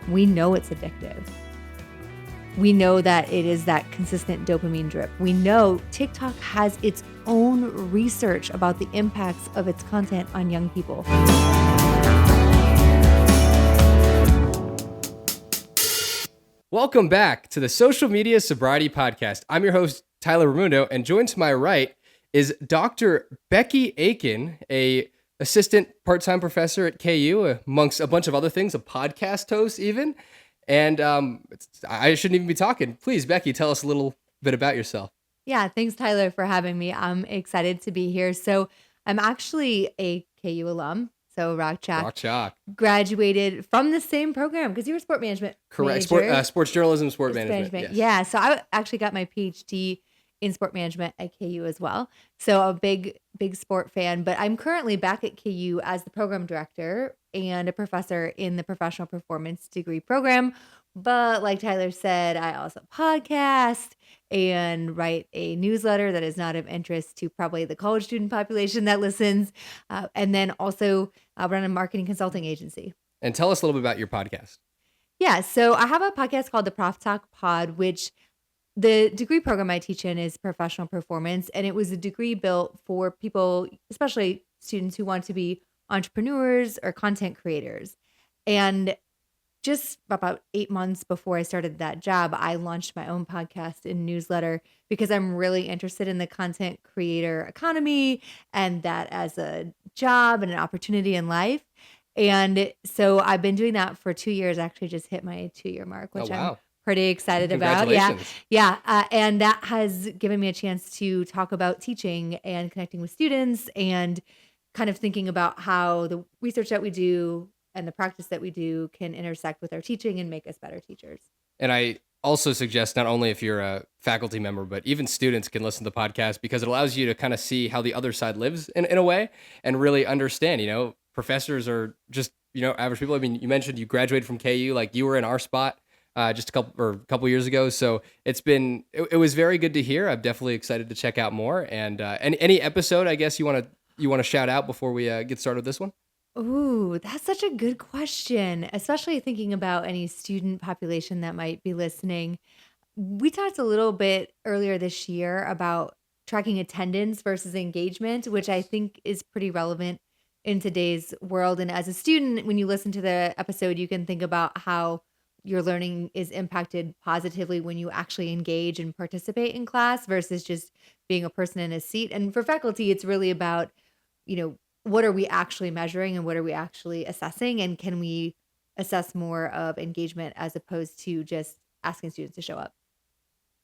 we know it's addictive. We know that it is that consistent dopamine drip. We know TikTok has its own research about the impacts of its content on young people. Welcome back to the Social Media Sobriety Podcast. I'm your host, Tyler Raimundo, and joined to my right is Dr. Becky Aiken, a assistant part-time professor at KU, amongst a bunch of other things, a podcast host even. And I shouldn't even be talking. Please, Becky, tell us a little bit about yourself. Yeah, thanks, Tyler, for having me. I'm excited to be here. So I'm actually a KU alum. So Rock Chalk. Graduated from the same program because you were sport management. Correct. Sports journalism, sport management. Yes. Yeah. So I actually got my PhD in sport management at KU as well. So a big sport fan. But I'm currently back at KU as the program director and a professor in the professional performance degree program. But like Tyler said, I also podcast and write a newsletter that is not of interest to probably the college student population that listens. And then also run a marketing consulting agency. And tell us a little bit about your podcast. Yeah. So I have a podcast called the PROF Talk Pod, which the degree program I teach in is professional performance. And it was a degree built for people, especially students who want to be entrepreneurs or content creators. And just about 8 months before I started that job, I launched my own podcast and newsletter because I'm really interested in the content creator economy and that as a job and an opportunity in life. And so I've been doing that for 2 years. I actually just hit my 2-year mark, which I'm pretty excited about. Yeah. And that has given me a chance to talk about teaching and connecting with students and kind of thinking about how the research that we do and the practice that we do can intersect with our teaching and make us better teachers. And I also suggest not only if you're a faculty member, but even students can listen to the podcast because it allows you to kind of see how the other side lives in a way and really understand, professors are just, average people. I mean, you mentioned you graduated from KU, like you were in our spot just a couple years ago. So it was very good to hear. I'm definitely excited to check out more. And any episode, I guess you want to shout out before we get started with this one? Ooh, that's such a good question, especially thinking about any student population that might be listening. We talked a little bit earlier this year about tracking attendance versus engagement, which I think is pretty relevant in today's world. And as a student, when you listen to the episode, you can think about how your learning is impacted positively when you actually engage and participate in class versus just being a person in a seat. And for faculty, it's really about, what are we actually measuring and what are we actually assessing? And can we assess more of engagement as opposed to just asking students to show up?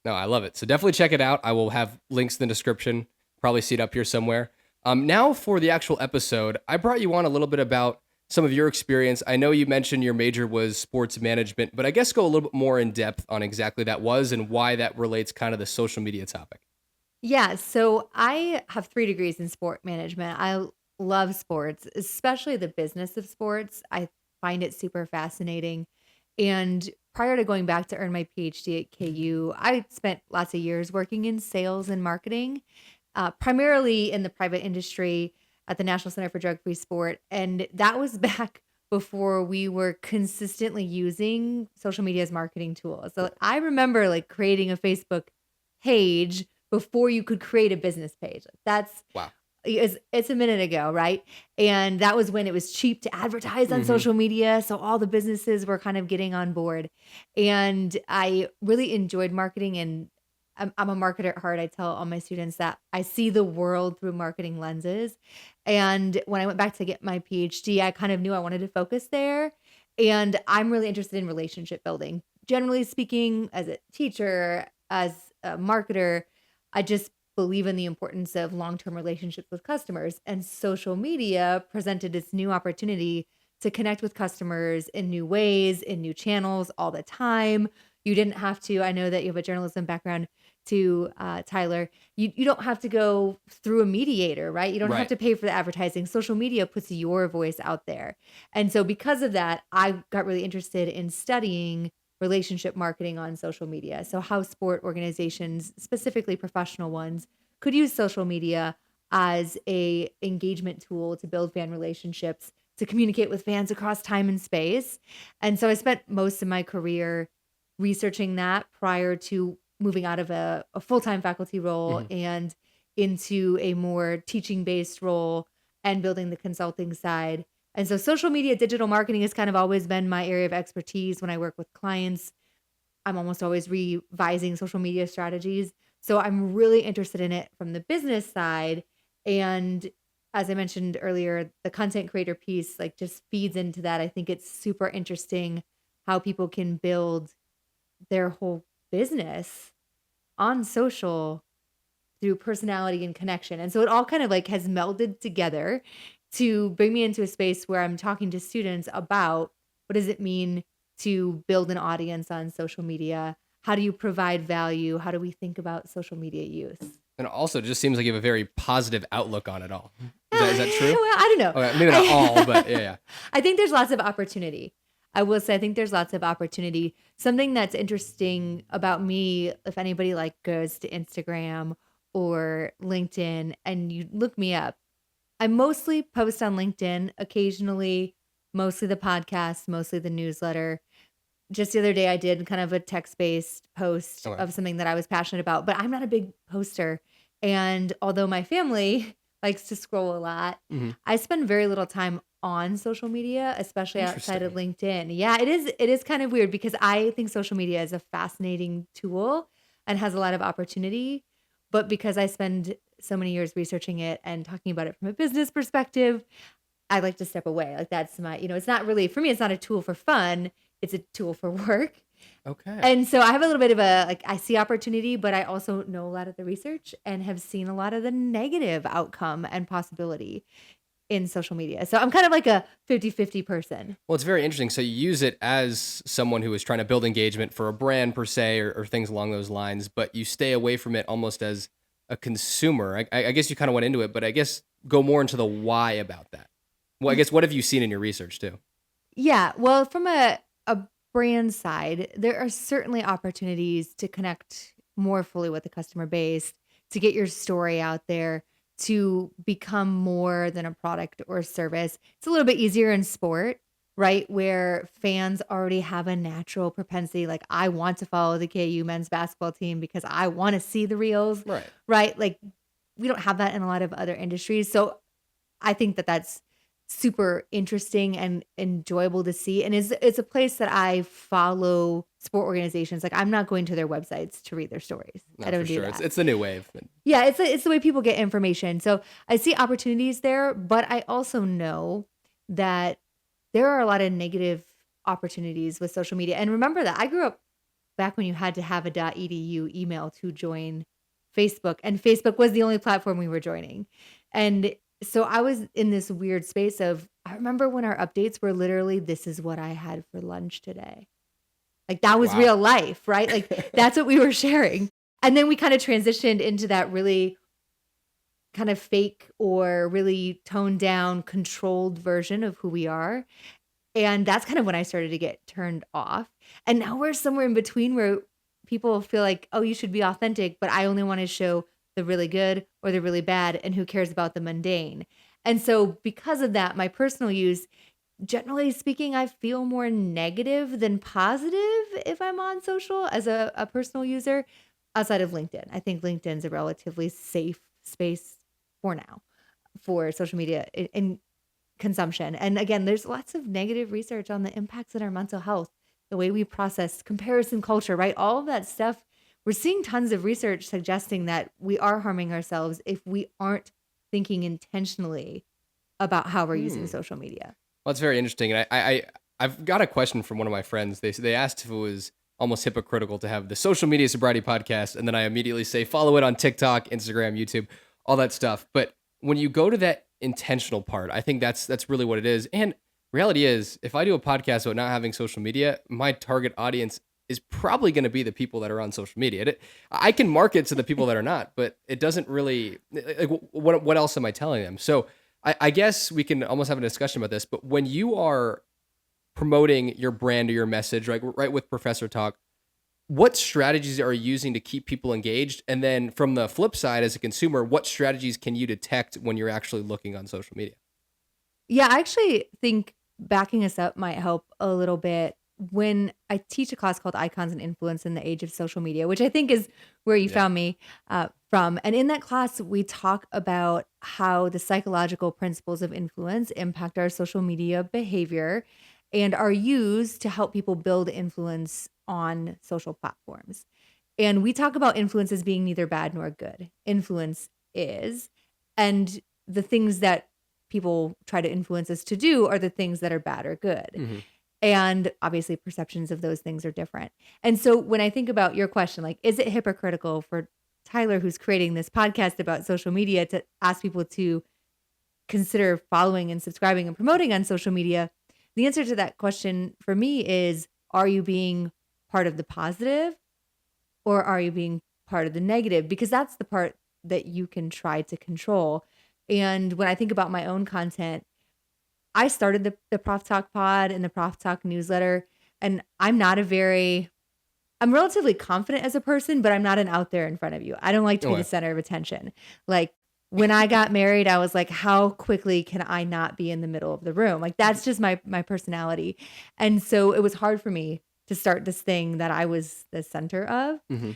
No, I love it. So definitely check it out. I will have links in the description, probably see it up here somewhere. Now for the actual episode, I brought you on a little bit about some of your experience. I know you mentioned your major was sports management, but I guess go a little bit more in depth on exactly that was and why that relates kind of the social media topic. Yeah, so I have 3 degrees in sport management. I love sports, especially the business of sports. I find it super fascinating. And prior to going back to earn my PhD at KU, I spent lots of years working in sales and marketing, primarily in the private industry at the National Center for Drug-Free Sport. And that was back before we were consistently using social media as marketing tools. So I remember creating a Facebook page before you could create a business page. That's wow. It's a minute ago, right? And that was when it was cheap to advertise on social media. So all the businesses were kind of getting on board. And I really enjoyed marketing. And I'm a marketer at heart. I tell all my students that I see the world through marketing lenses. And when I went back to get my PhD, I kind of knew I wanted to focus there. And I'm really interested in relationship building. Generally speaking, as a teacher, as a marketer, I just believe in the importance of long-term relationships with customers, and social media presented this new opportunity to connect with customers in new ways, in new channels all the time. You didn't have to, I know that you have a journalism background too, Tyler, you don't have to go through a mediator, right? You don't have to pay for the advertising. Social media puts your voice out there. And so because of that, I got really interested in studying relationship marketing on social media. So how sport organizations, specifically professional ones, could use social media as a engagement tool to build fan relationships, to communicate with fans across time and space. And so I spent most of my career researching that prior to moving out of a full-time faculty role Mhm. and into a more teaching-based role and building the consulting side. And so social media, digital marketing has kind of always been my area of expertise when I work with clients. I'm almost always revising social media strategies. So I'm really interested in it from the business side. And as I mentioned earlier, the content creator piece like just feeds into that. I think it's super interesting how people can build their whole business on social through personality and connection. And so it all kind of like has melded together to bring me into a space where I'm talking to students about what does it mean to build an audience on social media? How do you provide value? How do we think about social media use? And also, it just seems like you have a very positive outlook on it all. Is that true? Well, I don't know. Okay, maybe not all, but yeah. I think there's lots of opportunity. I will say I think there's lots of opportunity. Something that's interesting about me, if anybody like goes to Instagram or LinkedIn and you look me up, I mostly post on LinkedIn, occasionally, mostly the podcast, mostly the newsletter. Just the other day, I did kind of a text-based post Okay. of something that I was passionate about, but I'm not a big poster. And although my family likes to scroll a lot, Mhm. I spend very little time on social media, especially outside of Interesting. LinkedIn. Yeah, it is kind of weird because I think social media is a fascinating tool and has a lot of opportunity, but because I spend so many years researching it and talking about it from a business perspective, I like to step away. Like that's my, it's not really for me, it's not a tool for fun, it's a tool for work. Okay. And so I have a little bit of a like I see opportunity, but I also know a lot of the research and have seen a lot of the negative outcome and possibility in social media. So I'm kind of like a 50-50 person. Well, it's very interesting. So you use it as someone who is trying to build engagement for a brand per se, or things along those lines, but you stay away from it almost as a consumer. I guess you kind of went into it, but I guess go more into the why about that. Well, I guess what have you seen in your research too? Yeah, well, from a brand side, there are certainly opportunities to connect more fully with the customer base, to get your story out there, to become more than a product or service. It's a little bit easier in sport, right? Where fans already have a natural propensity, like I want to follow the KU men's basketball team because I want to see the reels, Right. right? Like we don't have that in a lot of other industries. So I think that that's super interesting and enjoyable to see, and it's a place that I follow sport organizations, like, I'm not going to their websites to read their stories. I No, for don't do sure. It's that. it's the new wave. Yeah, it's the way people get information, so I see opportunities there, but I also know that there are a lot of negative opportunities with social media, and remember that I grew up back when you had to have a .edu email to join Facebook, and Facebook was the only platform we were joining. And so I was in this weird space of I remember when our updates were literally, "This is what I had for lunch today." Like, that was Wow. real life, right? Like, that's what we were sharing. And then we kinda transitioned into that really kind of fake or really toned down, controlled version of who we are. And that's kind of when I started to get turned off. And now we're somewhere in between where people feel like, "Oh, you should be authentic, but I only wanna show the really good or the really bad, and who cares about the mundane?" And so because of that, my personal use, generally speaking, I feel more negative than positive if I'm on social as a personal user outside of LinkedIn. I think LinkedIn's a relatively safe space for now for social media and consumption. And again, there's lots of negative research on the impacts on our mental health, the way we process comparison culture, right? All of that stuff. We're seeing tons of research suggesting that we are harming ourselves if we aren't thinking intentionally about how we're using Hmm. social media. Well, it's very interesting. And I've got a question from one of my friends. They asked if it was almost hypocritical to have the social media sobriety podcast, and then I immediately say follow it on TikTok, Instagram, YouTube, all that stuff. But when you go to that intentional part, I think that's really what it is. And reality is, if I do a podcast about not having social media, my target audience is probably going to be the people that are on social media. I can market to the people that are not, but it doesn't really. Like, what else am I telling them? So I guess we can almost have a discussion about this, but when you are promoting your brand or your message, right with Professor Talk, what strategies are you using to keep people engaged? And then from the flip side, as a consumer, what strategies can you detect when you're actually looking on social media? Yeah, I actually think backing us up might help a little bit. When I teach a class called Icons and Influence in the Age of Social Media, which I think is where you Yeah. found me from. And in that class, we talk about how the psychological principles of influence impact our social media behavior and are used to help people build influence on social platforms. And we talk about influence as being neither bad nor good. Influence is. And the things that people try to influence us to do are the things that are bad or good. Hmm. And obviously, perceptions of those things are different. And so, when I think about your question, like, is it hypocritical for Tyler, who's creating this podcast about social media, to ask people to consider following and subscribing and promoting on social media? The answer to that question for me is, are you being part of the positive or are you being part of the negative? Because that's the part that you can try to control. And when I think about my own content, I started the Prof Talk pod and the Prof Talk newsletter, and I'm relatively confident as a person, but I'm not an out there in front of you. I don't like to be the Okay. center of attention. Like when I got married, I was like, how quickly can I not be in the middle of the room? Like that's just my personality. And so it was hard for me to start this thing that I was the center of. Hmm.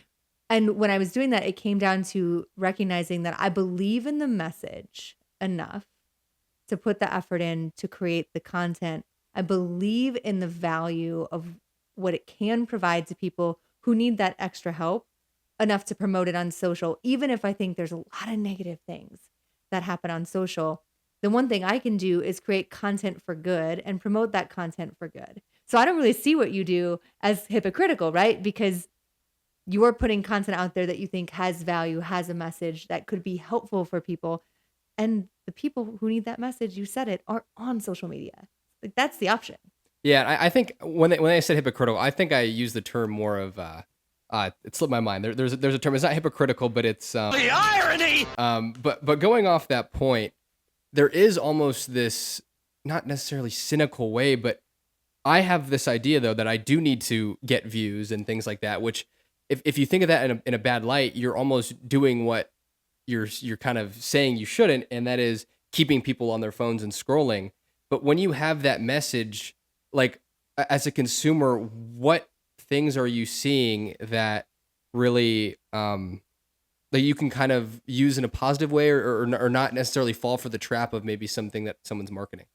And when I was doing that, it came down to recognizing that I believe in the message enough to put the effort in to create the content. I believe in the value of what it can provide to people who need that extra help enough to promote it on social, even if I think there's a lot of negative things that happen on social. The one thing I can do is create content for good and promote that content for good. So I don't really see what you do as hypocritical, right? Because you're putting content out there that you think has value, has a message that could be helpful for people. And the people who need that message, you said it, are on social media. Like that's the option. Yeah, I think when I said hypocritical, I think I used the term more of it slipped my mind. There's a term. It's not hypocritical, but it's The irony! but going off that point, there is almost this not necessarily cynical way, but I have this idea though that I do need to get views and things like that. Which, if you think of that in a bad light, you're almost doing what you're kind of saying you shouldn't, and that is keeping people on their phones and scrolling. But when you have that message, like as a consumer, what things are you seeing that really that you can kind of use in a positive way, or not necessarily fall for the trap of maybe something that someone's marketing?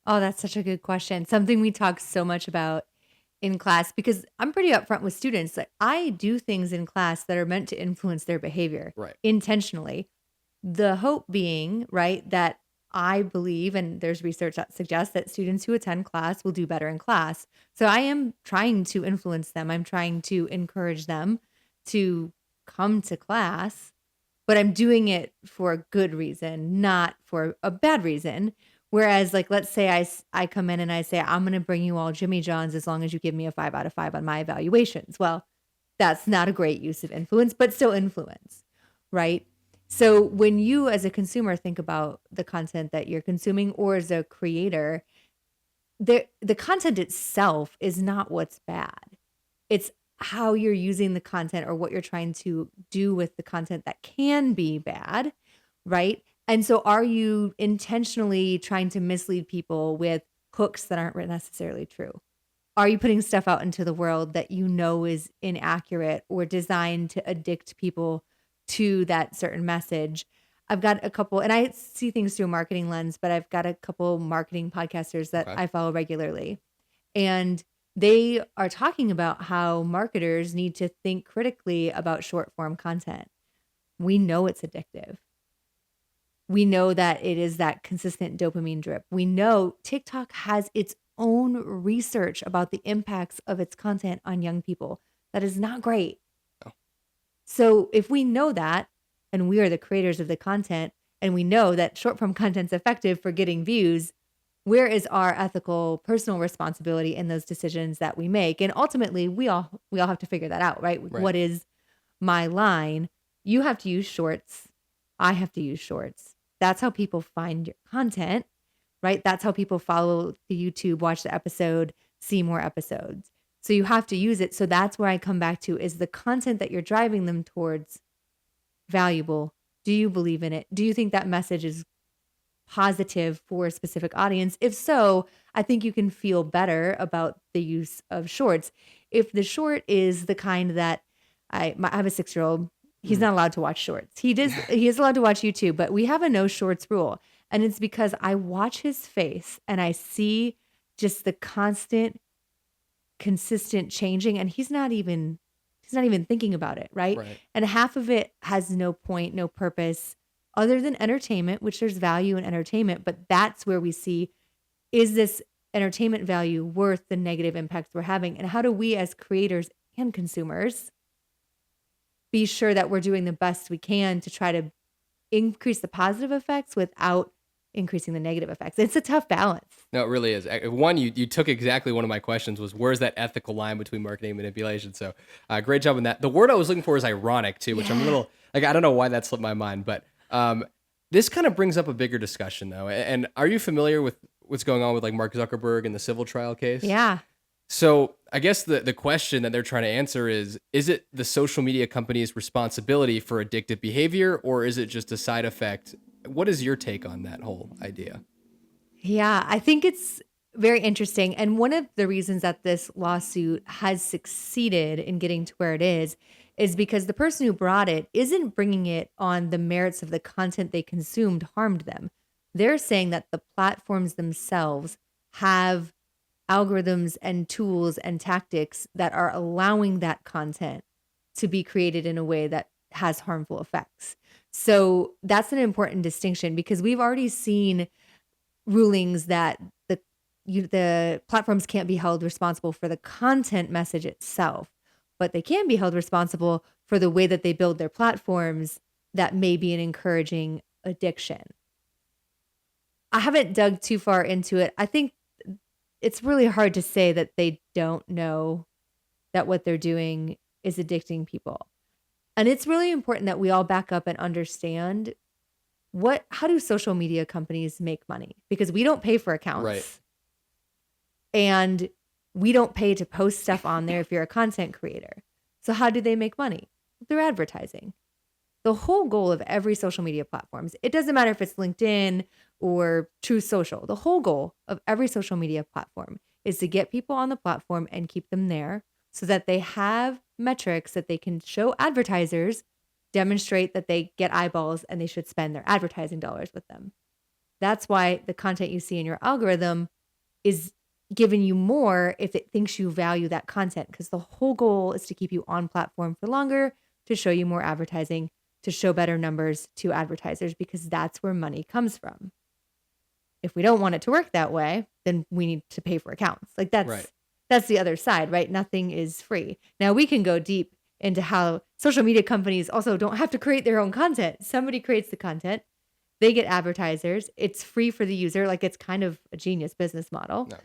Oh, that's such a good question. Something we talk so much about in class because I'm pretty upfront with students. Like I do things in class that are meant to influence their behavior Right. intentionally. The hope being, right, that I believe, and there's research that suggests that students who attend class will do better in class. So I am trying to influence them. I'm trying to encourage them to come to class, but I'm doing it for a good reason, not for a bad reason. Whereas, like, let's say I come in and I say, I'm going to bring you all Jimmy John's as long as you give me a 5 out of 5 on my evaluations. Well, that's not a great use of influence, but still influence, right? So when you as a consumer think about the content that you're consuming or as a creator, the content itself is not what's bad. It's how you're using the content or what you're trying to do with the content that can be bad, right? And so are you intentionally trying to mislead people with hooks that aren't necessarily true? Are you putting stuff out into the world that you know is inaccurate or designed to addict people to that certain message? I've got a couple, and I see things through a marketing lens, but I've got a couple marketing podcasters that Okay. I follow regularly. And they are talking about how marketers need to think critically about short form content. We know it's addictive. We know that it is that consistent dopamine drip. We know TikTok has its own research about the impacts of its content on young people. That is not great. Oh. So if we know that, and we are the creators of the content, and we know that short form content's effective for getting views, where is our ethical personal responsibility in those decisions that we make? And ultimately, we all have to figure that out, right? Right. What is my line? You have to use shorts. I have to use shorts. That's how people find your content, right? That's how people follow the YouTube, watch the episode, see more episodes. So you have to use it. So that's where I come back to is the content that you're driving them towards valuable? Do you believe in it? Do you think that message is positive for a specific audience? If so, I think you can feel better about the use of shorts. If the short is the kind that I have a 6-year-old, he's Mhm. not allowed to watch shorts. He is allowed to watch YouTube, but we have a no shorts rule. And it's because I watch his face and I see just the consistent changing, and he's not even thinking about it, right? Right. And half of it has no point, no purpose other than entertainment, which there's value in entertainment, but that's where we see, is this entertainment value worth the negative impacts we're having? And how do we as creators and consumers be sure that we're doing the best we can to try to increase the positive effects without increasing the negative effects? It's a tough balance. No, it really is. One, you took exactly one of my questions was where's that ethical line between marketing and manipulation? So great job on that. The word I was looking for is ironic too, which I'm a Yeah. little like I don't know why that slipped my mind, but this kind of brings up a bigger discussion though. And are you familiar with what's going on with like Mark Zuckerberg and the civil trial case? Yeah. So I guess the question that they're trying to answer is it the social media company's responsibility for addictive behavior, or is it just a side effect? What is your take on that whole idea? Yeah, I think it's very interesting. And one of the reasons that this lawsuit has succeeded in getting to where it is because the person who brought it isn't bringing it on the merits of the content they consumed harmed them. They're saying that the platforms themselves have algorithms and tools and tactics that are allowing that content to be created in a way that has harmful effects. So that's an important distinction because we've already seen rulings that the platforms can't be held responsible for the content message itself, but they can be held responsible for the way that they build their platforms that may be an encouraging addiction. I haven't dug too far into it. I think it's really hard to say that they don't know that what they're doing is addicting people. And it's really important that we all back up and understand how do social media companies make money? Because we don't pay for Right. accounts and we don't pay to post stuff on there if you're a content creator. So how do they make money? Through advertising. The whole goal of every social media platforms, it doesn't matter if it's LinkedIn or True Social. The whole goal of every social media platform is to get people on the platform and keep them there so that they have metrics that they can show advertisers, demonstrate that they get eyeballs and they should spend their advertising dollars with them. That's why the content you see in your algorithm is giving you more if it thinks you value that content, because the whole goal is to keep you on platform for longer, to show you more advertising, to show better numbers to advertisers, because that's where money comes from. If we don't want it to work that way, then we need to pay for accounts. Like Right. that's the other side, right? Nothing is free. Now we can go deep into how social media companies also don't have to create their own content. Somebody creates the content, they get advertisers, it's free for the user. Like it's kind of a genius business model. No.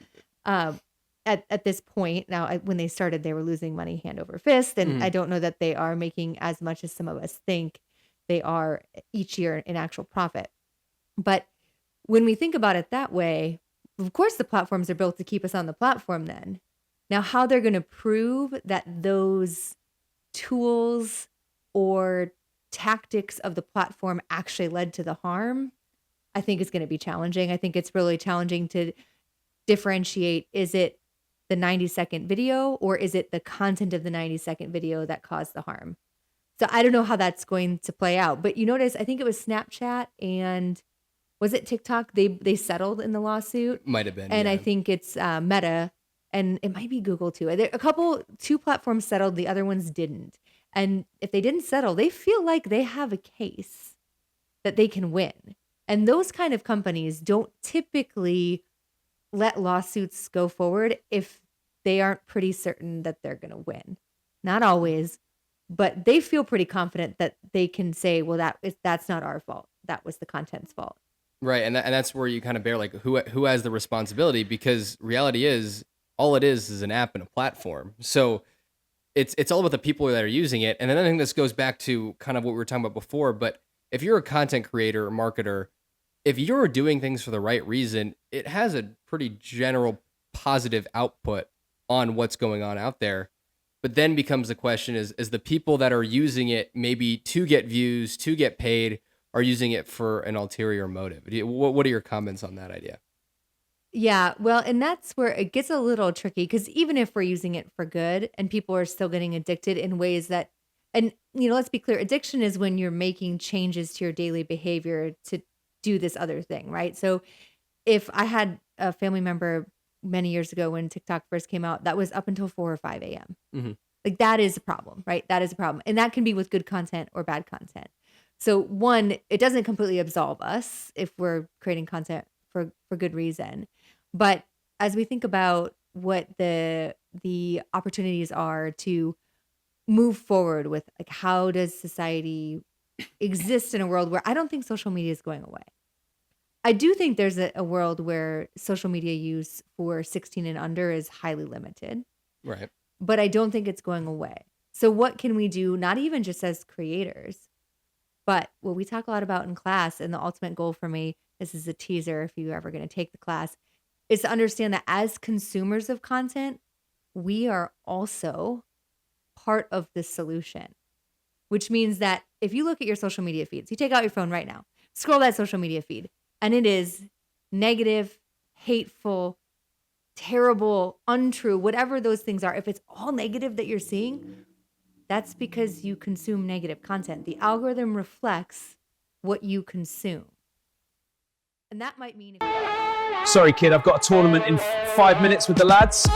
Um, at this point, now when they started, they were losing money hand over fist, and I Mhm. don't know that they are making as much as some of us think they are each year in actual profit. But when we think about it that way, of course, the platforms are built to keep us on the platform then. Now, how they're going to prove that those tools or tactics of the platform actually led to the harm, I think is going to be challenging. I think it's really challenging to differentiate, is it the 90-second video or is it the content of the 90-second video that caused the harm? So I don't know how that's going to play out. But you notice, I think it was Snapchat and was it TikTok? They settled in the lawsuit, Might have been, and I yeah. think it's Meta, and it might be Google too. Two platforms settled, the other ones didn't. And if they didn't settle, they feel like they have a case that they can win. And those kind of companies don't typically let lawsuits go forward if they aren't pretty certain that they're going to win. Not always, but they feel pretty confident that they can say, well, that's not our fault. That was the content's fault. Right, and that's where you kind of bear like who has the responsibility, because reality is all it is an app and a platform. So it's all about the people that are using it. And then I think this goes back to kind of what we were talking about before, but if you're a content creator or marketer, if you're doing things for the right reason, it has a pretty general positive output on what's going on out there. But then becomes the question is the people that are using it maybe to get views, to get paid, are using it for an ulterior motive. What are your comments on that idea? Yeah, well, and that's where it gets a little tricky because even if we're using it for good and people are still getting addicted in ways that, and let's be clear, addiction is when you're making changes to your daily behavior to do this other thing, right? So if I had a family member many years ago when TikTok first came out, that was up until 4 or 5 a.m. Hmm. Like that is a problem, right? That is a problem. And that can be with good content or bad content. So one, it doesn't completely absolve us if we're creating content for good reason. But as we think about what the opportunities are to move forward with like how does society exist in a world where I don't think social media is going away. I do think there's a world where social media use for 16 and under is highly limited, Right. but I don't think it's going away. So what can we do, not even just as creators, but what we talk a lot about in class, and the ultimate goal for me, this is a teaser if you're ever going to take the class, is to understand that as consumers of content, we are also part of the solution, which means that if you look at your social media feeds, you take out your phone right now, scroll that social media feed, and it is negative, hateful, terrible, untrue, whatever those things are. If it's all negative that you're seeing, that's because you consume negative content. The algorithm reflects what you consume. And that might mean Sorry, kid, I've got a tournament in 5 minutes with the lads.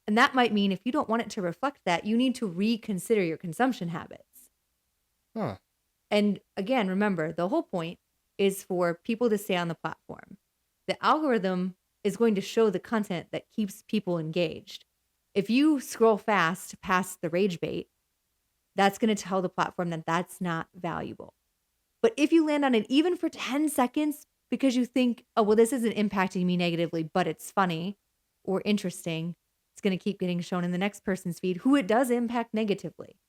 and that might mean if you don't want it to reflect that, you need to reconsider your consumption habits. Huh. And again, remember, the whole point is for people to stay on the platform. The algorithm is going to show the content that keeps people engaged. If you scroll fast past the rage bait, that's going to tell the platform that that's not valuable. But if you land on it even for 10 seconds because you think, oh, well, this isn't impacting me negatively, but it's funny or interesting, it's going to keep getting shown in the next person's feed who it does impact negatively.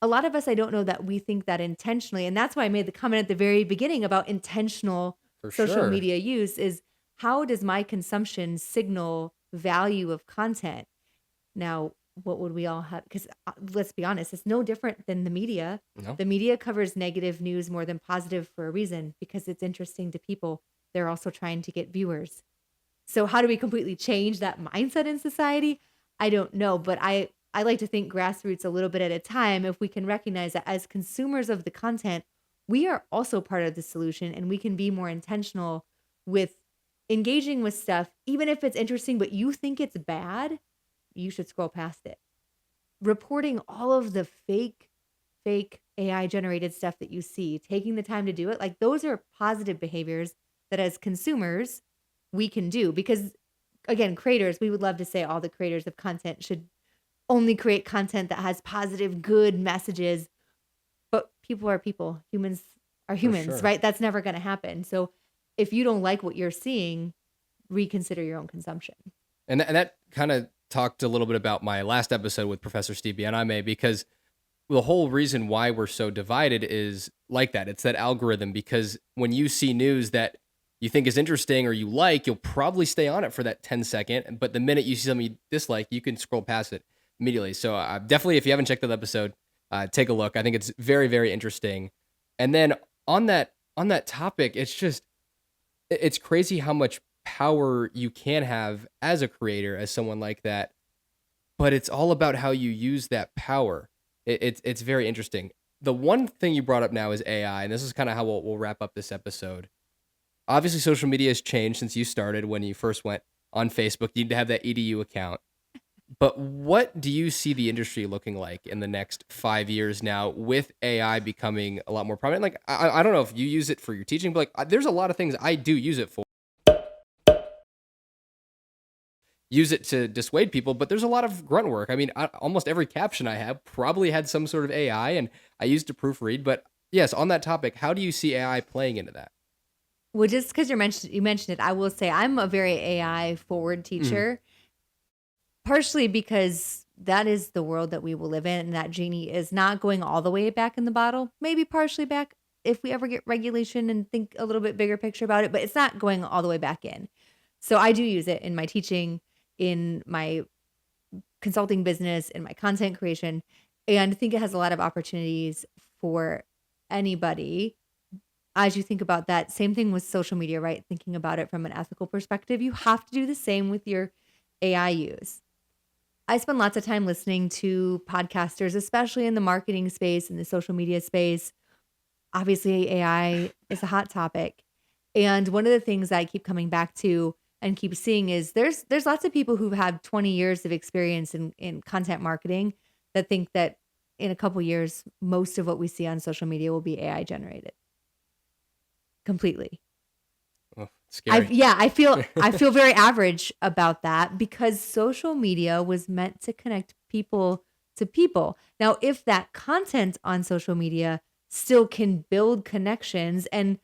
A lot of us, I don't know that we think that intentionally. And that's why I made the comment at the very beginning about intentional For social sure. media use is how does my consumption signal value of content? Now, what would we all have? Because let's be honest, it's no different than the media. No. The media covers negative news more than positive for a reason because it's interesting to people. They're also trying to get viewers. So how do we completely change that mindset in society? I don't know, but I like to think grassroots a little bit at a time. If we can recognize that as consumers of the content, we are also part of the solution and we can be more intentional with engaging with stuff, even if it's interesting, but you think it's bad, you should scroll past it. Reporting all of the fake AI generated stuff that you see, taking the time to do it, like those are positive behaviors that as consumers we can do. Because again, creators, we would love to say all the creators of content should only create content that has positive, good messages. But people are people. Humans are For humans, sure. right? That's never going to happen. So if you don't like what you're seeing, reconsider your own consumption. And that kind of talked a little bit about my last episode with Professor Steve Bianame, because the whole reason why we're so divided is like that. It's that algorithm, because when you see news that you think is interesting or you like, you'll probably stay on it for that 10-second. But the minute you see something you dislike, you can scroll past it immediately. So definitely, if you haven't checked that episode, take a look. I think it's very, very interesting. And then on that topic, it's crazy how much power you can have as a creator, as someone like that. But it's all about how you use that power. It's very interesting. The one thing you brought up now is AI, and this is kind of how we'll wrap up this episode. Obviously, social media has changed since you started. When you first went on Facebook, you need to have that EDU account. But what do you see the industry looking like in the next 5 years now, with AI becoming a lot more prominent? Like, I don't know if you use it for your teaching, but like, there's a lot of things I do use it for. Use it to dissuade people, but there's a lot of grunt work. I mean, almost every caption I have probably had some sort of AI, and I used to proofread. But yes, on that topic, how do you see AI playing into that? Well, just because you mentioned it, I will say I'm a very AI forward teacher, partially because that is the world that we will live in, and that genie is not going all the way back in the bottle. Maybe partially back if we ever get regulation and think a little bit bigger picture about it, but it's not going all the way back in. So I do use it in my teaching, in my consulting business, in my content creation. And I think it has a lot of opportunities for anybody. As you think about that, same thing with social media, right? Thinking about it from an ethical perspective, you have to do the same with your AI use. I spend lots of time listening to podcasters, especially in the marketing space and the social media space. Obviously, AI is a hot topic. And one of the things I keep coming back to and keep seeing is there's lots of people who've had 20 years of experience in content marketing that think that in a couple years, most of what we see on social media will be AI generated completely. Oh, scary. I feel very average about that because social media was meant to connect people to people. Now, if that content on social media still can build connections, and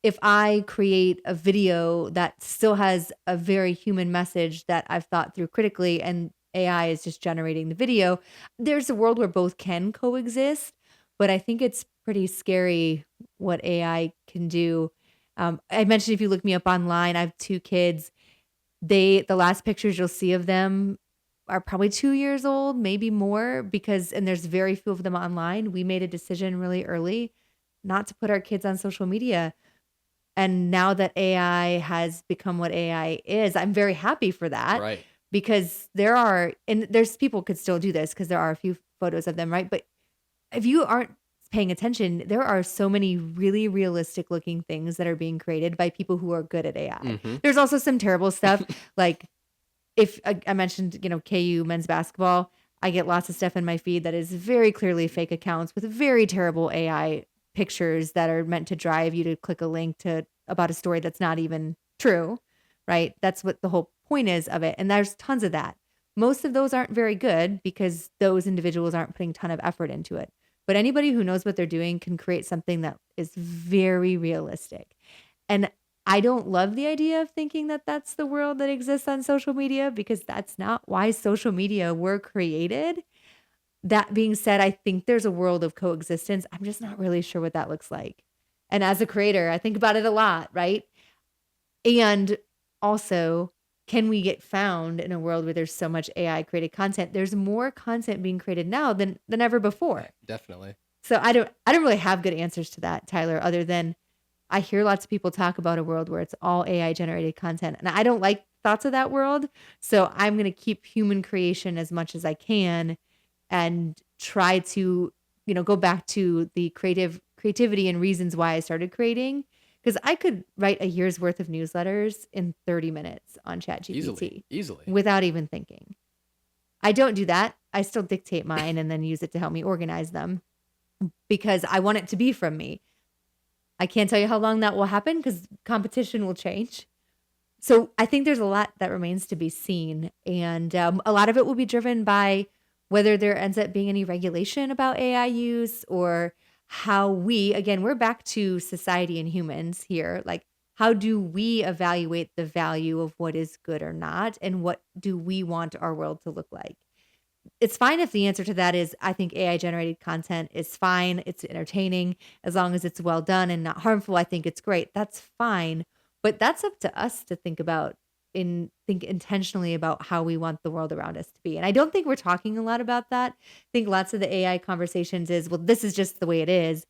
if I create a video that still has a very human message that I've thought through critically and AI is just generating the video, there's a world where both can coexist, but I think it's pretty scary what AI can do. I mentioned if you look me up online, I have 2 kids. The last pictures you'll see of them are probably 2 years old, maybe more, because and there's very few of them online. We made a decision really early not to put our kids on social media. And now that AI has become what AI is, I'm very happy for that Right. because there's people could still do this because there are a few photos of them, right? But if you aren't paying attention, there are so many really realistic looking things that are being created by people who are good at AI. Hmm. There's also some terrible stuff. Like if I mentioned, KU men's basketball, I get lots of stuff in my feed that is very clearly fake accounts with very terrible AI pictures that are meant to drive you to click a link to about a story that's not even true, right? That's what the whole point is of it. And there's tons of that. Most of those aren't very good because those individuals aren't putting a ton of effort into it. But anybody who knows what they're doing can create something that is very realistic. And I don't love the idea of thinking that that's the world that exists on social media because that's not why social media were created. That being said, I think there's a world of coexistence. I'm just not really sure what that looks like. And as a creator, I think about it a lot, right? And also, can we get found in a world where there's so much AI created content? There's more content being created now than ever before. Definitely. So I don't really have good answers to that, Tyler, other than I hear lots of people talk about a world where it's all AI generated content. And I don't like thoughts of that world. So I'm going to keep human creation as much as I can and try to, go back to the creativity and reasons why I started creating. Because I could write a year's worth of newsletters in 30 minutes on ChatGPT Easily. without even thinking. I don't do that. I still dictate mine and then use it to help me organize them because I want it to be from me. I can't tell you how long that will happen because competition will change. So I think there's a lot that remains to be seen. And a lot of it will be driven by whether there ends up being any regulation about AI use or how we're back to society and humans here. Like, how do we evaluate the value of what is good or not? And what do we want our world to look like? It's fine if the answer to that is I think AI generated content is fine. It's entertaining as long as it's well done and not harmful. I think it's great. That's fine. But that's up to us to think about and think intentionally about how we want the world around us to be. And I don't think we're talking a lot about that. I think lots of the AI conversations is, well, this is just the way it is.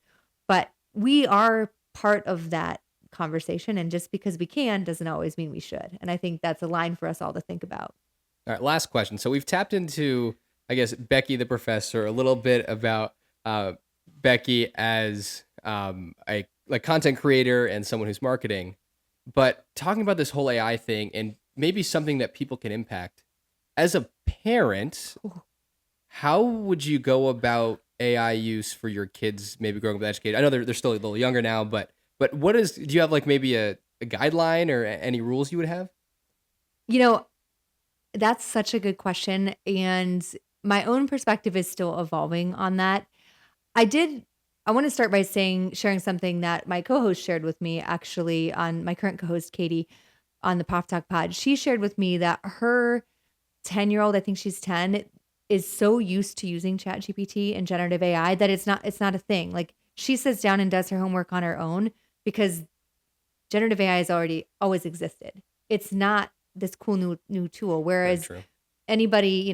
But we are part of that conversation. And just because we can doesn't always mean we should. And I think that's a line for us all to think about. All right, last question. So we've tapped into, I guess, Becky the professor, a little bit about Becky as a content creator and someone who's marketing. But talking about this whole AI thing and maybe something that people can impact, as a parent, how would you go about AI use for your kids, maybe growing up educated? I know they're still a little younger now, but do you have like maybe a guideline or any rules you would have? That's such a good question. And my own perspective is still evolving on that. I want to start by sharing something that my co-host shared with me, actually, on my current co-host, Katie, on the PROF Talk pod. She shared with me that her 10-year-old, I think she's 10, is so used to using ChatGPT and generative AI that it's not a thing. Like, she sits down and does her homework on her own because generative AI has always existed. It's not this cool new tool. Whereas anybody,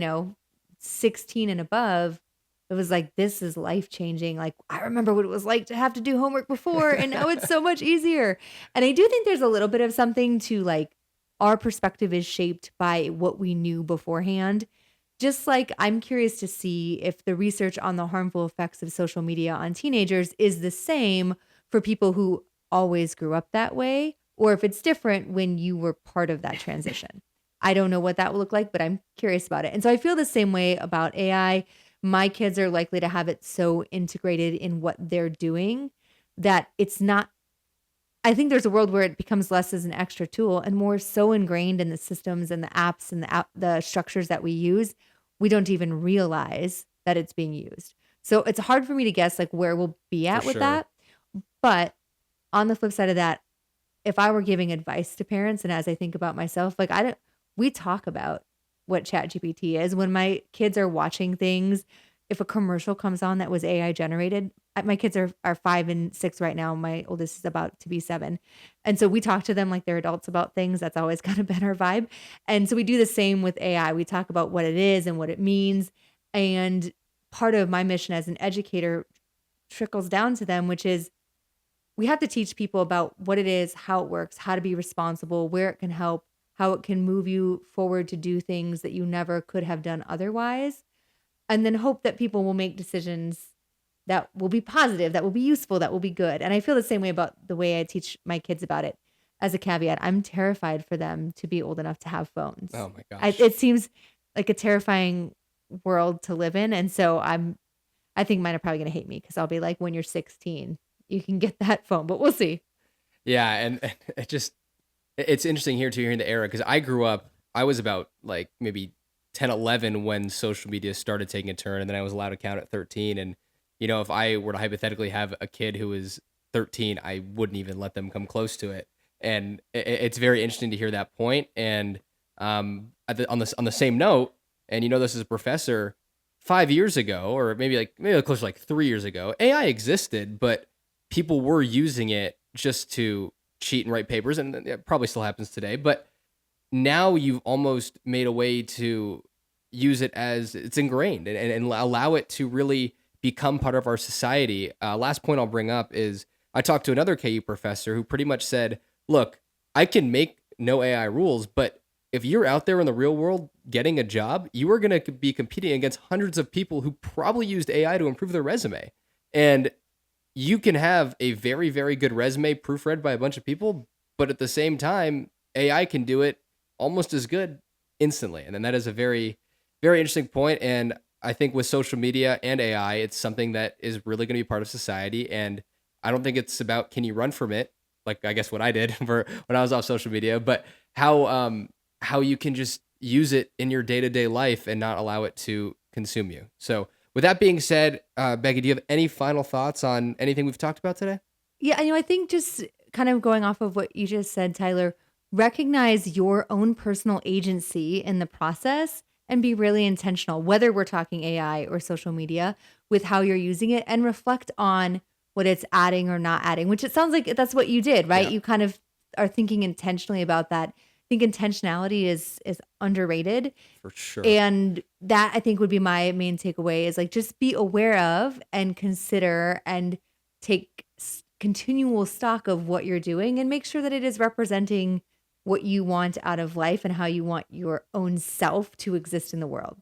16 and above, it was like, this is life changing. Like, I remember what it was like to have to do homework before, and now it's so much easier. And I do think there's a little bit of something to like our perspective is shaped by what we knew beforehand. Just like I'm curious to see if the research on the harmful effects of social media on teenagers is the same for people who always grew up that way, or if it's different when you were part of that transition. I don't know what that will look like, but I'm curious about it. And so I feel the same way about AI. My kids are likely to have it so integrated in what they're doing that it's not. I think there's a world where it becomes less as an extra tool and more so ingrained in the systems and the apps and the structures that we use, we don't even realize that it's being used. So it's hard for me to guess like where we'll be at For with sure. that. But on the flip side of that, if I were giving advice to parents and as I think about myself, like we talk about what ChatGPT is when my kids are watching things. If a commercial comes on that was AI generated, my kids are 5 and 6 right now. My oldest is about to be 7. And so we talk to them like they're adults about things. That's always kind of been our vibe. And so we do the same with AI. We talk about what it is and what it means. And part of my mission as an educator trickles down to them, which is we have to teach people about what it is, how it works, how to be responsible, where it can help, how it can move you forward to do things that you never could have done otherwise. And then hope that people will make decisions that will be positive, that will be useful, that will be good. And I feel the same way about the way I teach my kids about it. As a caveat, I'm terrified for them to be old enough to have phones. Oh my gosh. It seems like a terrifying world to live in. And so I think mine are probably going to hate me because I'll be like, when you're 16, you can get that phone, but we'll see. Yeah, and it's interesting here too, hearing the era, because I grew up, I was about like maybe 10, 11 when social media started taking a turn, and then I was allowed to count at 13. And, you know, if I were to hypothetically have a kid who was 13, I wouldn't even let them come close to it. And it's very interesting to hear that point. And on the same note, and you know this as a professor, 5 years ago, or maybe close to like 3 years ago, AI existed, but people were using it just to cheat and write papers, and it probably still happens today. But now you've almost made a way to use it as it's ingrained and allow it to really become part of our society. Last point I'll bring up is I talked to another KU professor who pretty much said, look, I can make no AI rules, but if you're out there in the real world getting a job, you are going to be competing against hundreds of people who probably used AI to improve their resume. And you can have a very, very good resume proofread by a bunch of people, but at the same time, AI can do it almost as good instantly. And then that is a very, very interesting point. And I think with social media and AI, it's something that is really going to be part of society. And I don't think it's about, can you run from it? Like, I guess what I did for when I was off social media, but how you can just use it in your day-to-day life and not allow it to consume you. So with that being said, Becky, do you have any final thoughts on anything we've talked about today? Yeah, I think just kind of going off of what you just said, Tyler, recognize your own personal agency in the process and be really intentional, whether we're talking AI or social media, with how you're using it, and reflect on what it's adding or not adding, which it sounds like that's what you did, right? Yeah. You kind of are thinking intentionally about that. I think intentionality is underrated. For sure. And that I think would be my main takeaway is like, just be aware of and consider and take continual stock of what you're doing and make sure that it is representing what you want out of life and how you want your own self to exist in the world.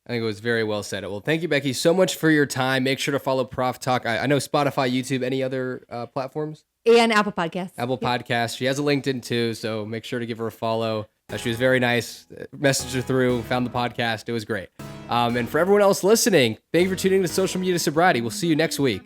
I think it was very well said. Well, thank you, Becky, so much for your time. Make sure to follow Prof Talk. I know Spotify, YouTube, any other platforms? And Apple Podcasts. Apple Podcasts. She has a LinkedIn too, so make sure to give her a follow. She was very nice. Messaged her through, found the podcast. It was great. And for everyone else listening, thank you for tuning in to Social Media Sobriety. We'll see you next week.